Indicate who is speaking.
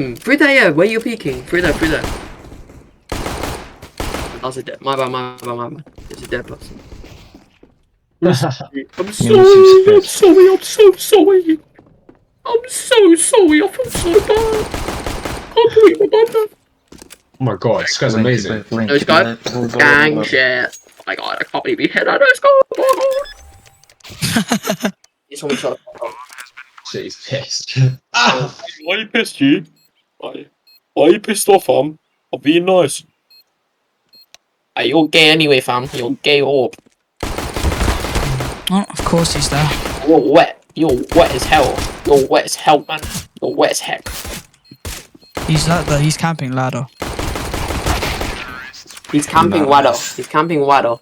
Speaker 1: Through there, yeah. Where you peeking? Through there, through there. That's a dead. My bad. It's a dead person. I'm sorry. I'm so sorry. I feel so bad. Can't believe I've done that.
Speaker 2: Oh my god, this guy's amazing.
Speaker 1: No sky. Gang shit. Oh my god, I can't believe he hit that. No sky. You saw me shot.
Speaker 2: Shit, he's pissed.
Speaker 1: Why are you pissed, you? Why are you pissed off, fam? I'm being nice. Hey, you're gay anyway, fam. You're gay orb.
Speaker 3: Oh, of course he's there.
Speaker 1: You're wet. You're wet as hell. You're wet as hell, man. You're wet as heck.
Speaker 3: He's ladder. He's camping ladder.
Speaker 1: He's camping ladder. He's camping ladder.